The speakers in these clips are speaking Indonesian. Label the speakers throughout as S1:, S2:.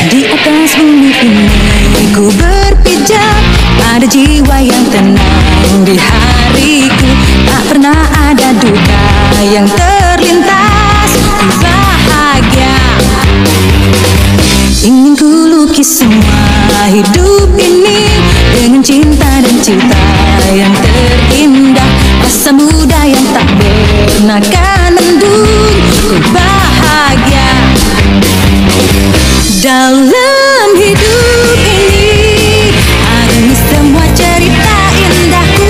S1: Di atas bumi ini ku berpijak, ada jiwa yang tenang di hariku. Tak pernah ada duka yang terlintas, ku bahagia. Ingin ku lukis semua hidup ini dengan cinta dan cita yang terindah. Masa muda yang tak pernah kan mendung, ku bahagia. Dalam hidup ini ada semua cerita indahku,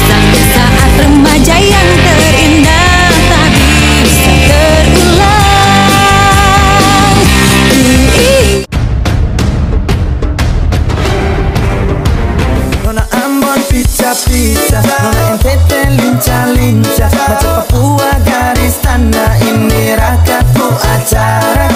S1: sampai saat remaja yang terindah tak bisa terulang.
S2: Nona Ambon pica-pica, Nona NTT lincah-lincah, macam Papua garis tanda, ini rakatku acara.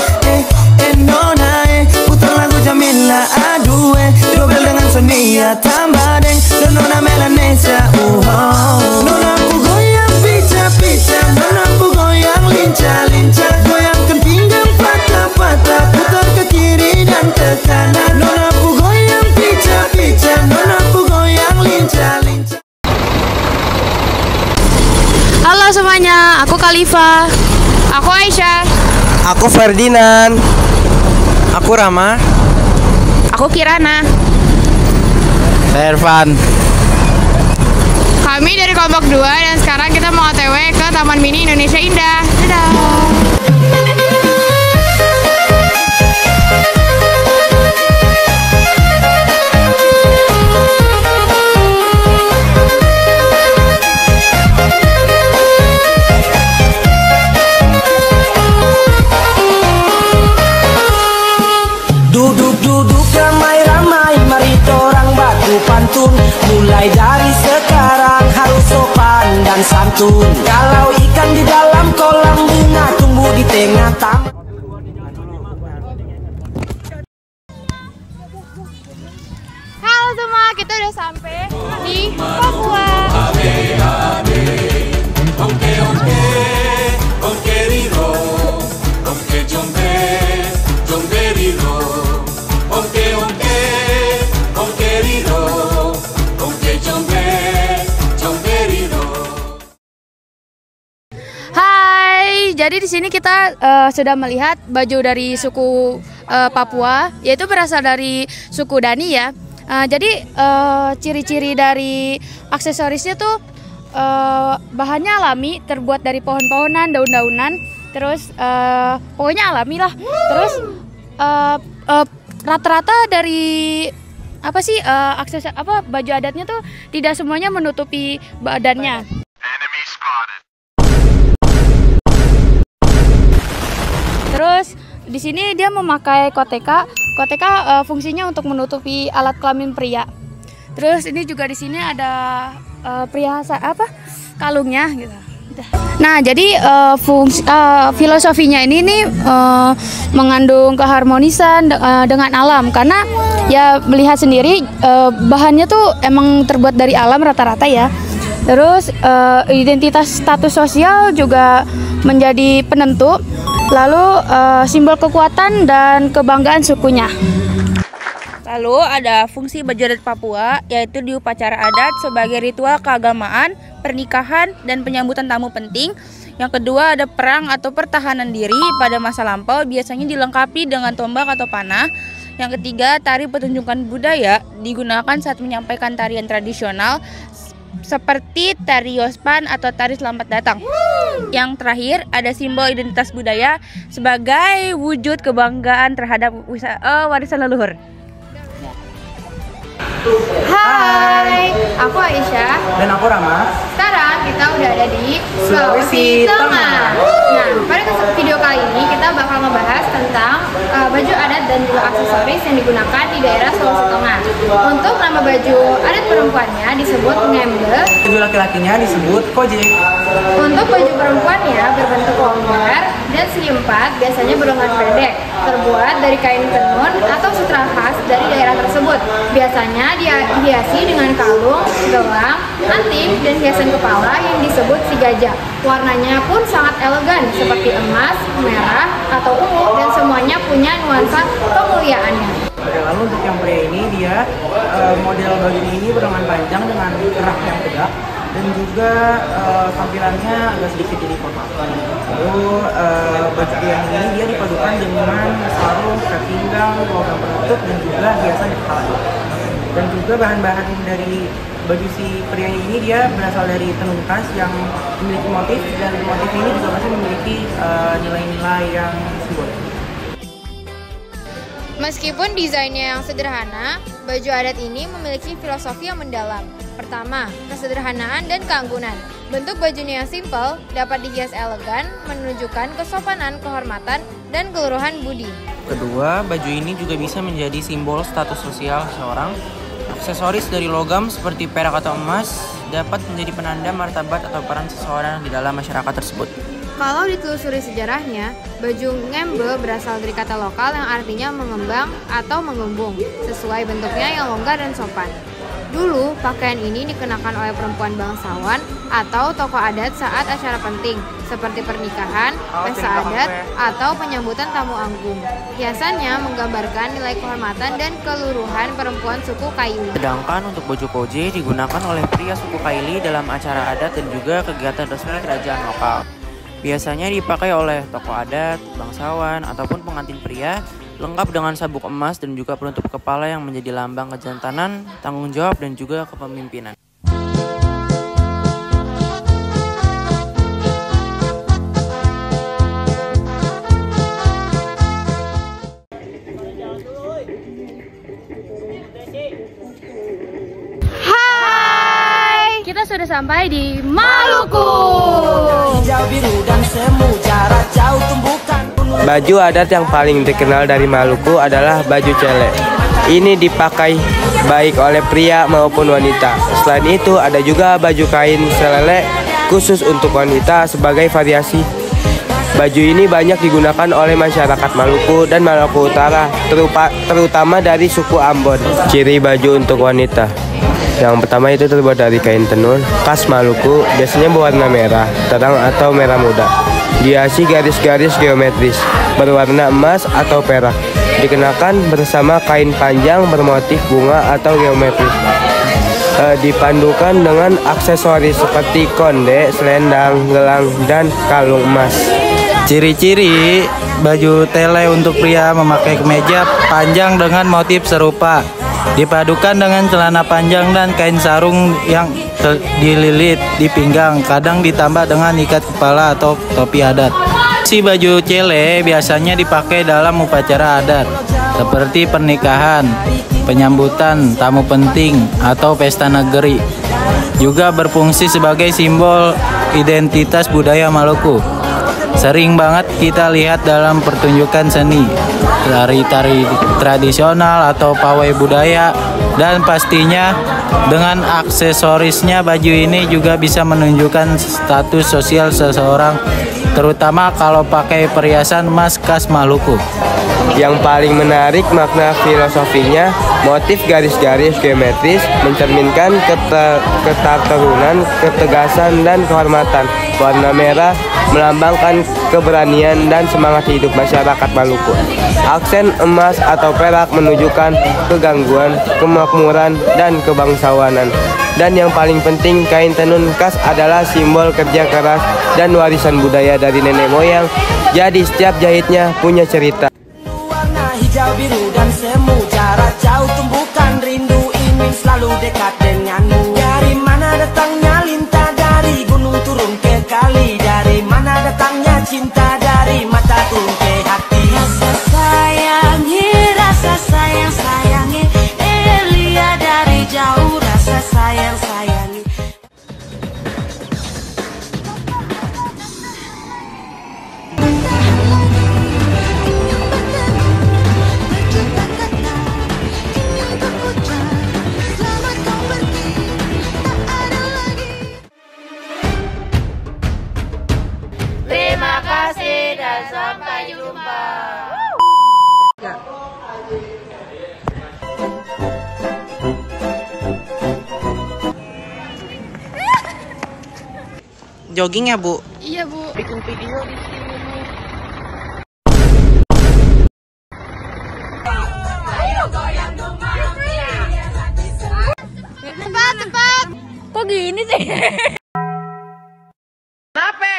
S2: Nona putar lagu Jamila, aduh double dengan Sonia tambah deng, dan Nona Melanesia. Nona ku goyang pica-pica, Nona ku goyang lincah-lincah, goyangkan pinggang patah-patah, putar ke kiri dan ke kanan. Nona ku goyang pica-pica, Nona ku goyang lincah-lincah.
S3: Halo semuanya, aku Khalifa. Aku Aisyah.
S4: Aku Ferdinand. Aku Rama.
S3: Aku Kirana.
S4: Saya Irfan.
S3: Kami dari kelompok 2 dan sekarang kita mau OTW ke Taman Mini Indonesia Indah. Dadah.
S2: Duduk-duduk ramai-ramai, mari torang batu pantun. Mulai dari sekarang harus sopan dan santun. Kalau ikan di dalam kolam bunga, tumbuh di tengah taman.
S3: Halo semua, kita udah sampai di Papua. Hai, jadi di sini kita sudah melihat baju dari suku Papua, yaitu berasal dari suku Dani ya. Jadi ciri-ciri dari aksesorisnya tuh bahannya alami, terbuat dari pohon-pohonan, daun-daunan, terus pokoknya alami lah. Terus rata-rata dari baju adatnya tuh tidak semuanya menutupi badannya. Terus di sini dia memakai koteka. Koteka fungsinya untuk menutupi alat kelamin pria. Terus ini juga di sini ada kalungnya gitu. Nah, jadi filosofinya ini mengandung keharmonisan dengan alam, karena ya melihat sendiri bahannya tuh emang terbuat dari alam rata-rata ya. Terus identitas status sosial juga menjadi penentu. Lalu simbol kekuatan dan kebanggaan sukunya.
S5: Lalu ada fungsi baju adat Papua, yaitu di upacara adat sebagai ritual keagamaan, pernikahan, dan penyambutan tamu penting. Yang kedua ada perang atau pertahanan diri pada masa lampau, biasanya dilengkapi dengan tombak atau panah. Yang ketiga tari pertunjukan budaya, digunakan saat menyampaikan tarian tradisional seperti tari Yospan atau tari selamat datang. Yang terakhir ada simbol identitas budaya sebagai wujud kebanggaan terhadap warisan leluhur.
S3: Hai, aku Aisyah.
S4: Dan aku Rama.
S3: Sekarang kita udah ada di Sulawesi Tengah. Nah, pada video kali ini kita bakal membahas tentang baju adat dan juga aksesoris yang digunakan di daerah Sulawesi Tengah. Untuk nama baju adat perempuannya disebut ngembe.
S4: Baju laki-lakinya disebut koje.
S3: Untuk baju perempuannya berbentuk longgar
S6: Dan segi empat biasanya berlengan pendek, terbuat dari kain tenun atau sutra khas dari daerah tersebut. Biasanya dihiasi dengan kalung, gelang, anting, dan hiasan kepala yang disebut si gajah. Warnanya pun sangat elegan seperti emas, merah, atau ungu, dan semuanya punya nuansa kemuliaannya.
S4: Lalu untuk yang pria ini dia model bajunya ini berlengan panjang dengan kerak yang tegak dan juga tampilannya agak sedikit jadi kotak. Lalu baju pria ini dia dipadukan dengan sarung, ikat pinggang, logam penutup dan juga hiasan di kepala. Dan juga bahan-bahan dari baju si pria ini dia berasal dari tenun khas yang memiliki motif, dan motif ini juga masih memiliki nilai-nilai yang simbolis.
S7: Meskipun desainnya yang sederhana, baju adat ini memiliki filosofi yang mendalam. Pertama, kesederhanaan dan keanggunan. Bentuk bajunya yang simpel dapat dihias elegan, menunjukkan kesopanan, kehormatan, dan keluruhan budi.
S4: Kedua, baju ini juga bisa menjadi simbol status sosial seseorang. Aksesoris dari logam seperti perak atau emas dapat menjadi penanda martabat atau peran seseorang di dalam masyarakat tersebut.
S7: Kalau ditelusuri sejarahnya, baju ngembe berasal dari kata lokal yang artinya mengembang atau mengembung, sesuai bentuknya yang longgar dan sopan. Dulu, pakaian ini dikenakan oleh perempuan bangsawan atau tokoh adat saat acara penting, seperti pernikahan, pesta adat, atau penyambutan tamu agung. Hiasannya menggambarkan nilai kehormatan dan keluruhan perempuan suku Kaili.
S4: Sedangkan untuk baju koje digunakan oleh pria suku Kaili dalam acara adat dan juga kegiatan resmi kerajaan lokal. Biasanya dipakai oleh tokoh adat, bangsawan, ataupun pengantin pria, lengkap dengan sabuk emas dan juga penutup kepala yang menjadi lambang kejantanan, tanggung jawab, dan juga kepemimpinan.
S3: Hai, kita sudah sampai di Maluku.
S8: Baju adat yang paling dikenal dari Maluku adalah baju cele. Ini dipakai baik oleh pria maupun wanita. Selain itu ada juga baju kain selele khusus untuk wanita sebagai variasi. Baju ini banyak digunakan oleh masyarakat Maluku dan Maluku Utara, terutama dari suku Ambon. Ciri baju untuk wanita. Yang pertama itu terbuat dari kain tenun khas Maluku, biasanya berwarna merah terang atau merah muda. Dihiasi garis-garis geometris berwarna emas atau perak. Dikenakan bersama kain panjang bermotif bunga atau geometris. Dipandukan dengan aksesoris seperti konde, selendang, gelang, dan kalung emas.
S9: Ciri-ciri baju tele untuk pria memakai kemeja panjang dengan motif serupa, dipadukan dengan celana panjang dan kain sarung yang dililit di pinggang, kadang ditambah dengan ikat kepala atau topi adat. Si baju cele biasanya dipakai dalam upacara adat seperti pernikahan, penyambutan tamu penting, atau pesta negeri. Juga berfungsi sebagai simbol identitas budaya Maluku. Sering banget kita lihat dalam pertunjukan seni, tari-tari tradisional atau pawai budaya, dan pastinya dengan aksesorisnya baju ini juga bisa menunjukkan status sosial seseorang, terutama kalau pakai perhiasan emas khas Maluku.
S8: Yang paling menarik makna filosofinya, motif garis-garis geometris mencerminkan keterunan, ketegasan, dan kehormatan. Warna merah melambangkan keberanian dan semangat hidup masyarakat Maluku. Aksen emas atau perak menunjukkan kegangguan, kemakmuran, dan kebangsawanan. Dan yang paling penting, kain tenun khas adalah simbol kerja keras dan warisan budaya dari nenek moyang. Jadi setiap jahitnya punya cerita.
S2: Warna hijau, biru, dan semu, jarak jauh tumbuhkan rindu ingin selalu dekat denganmu. Dari mana datangnya lintah, dari gunung turun ke kali, dari mana datangnya cinta, dari mata turun ke hati. Rasa sayang sayangi, lihat dari jauh, rasa sayang sayangi.
S1: Selamat kau
S4: jogging ya, Bu?
S3: Iya, Bu.
S4: Bikin video di sini.
S3: Cepat. Kok gini sih?
S4: Kenapa?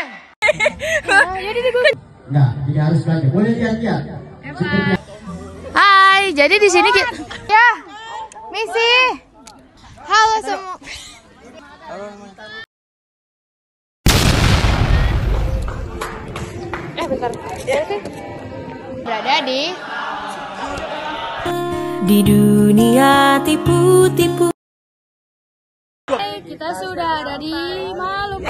S3: Jadi gue.
S10: Enggak, jadi harus belajar. Boleh lihat-lihat.
S3: Hai, jadi di sini kita
S7: Ya, misi. Halo semua.
S3: bentar.
S7: Berada
S1: di dunia tipu-tipu.
S3: Kita sudah ada di Maluku.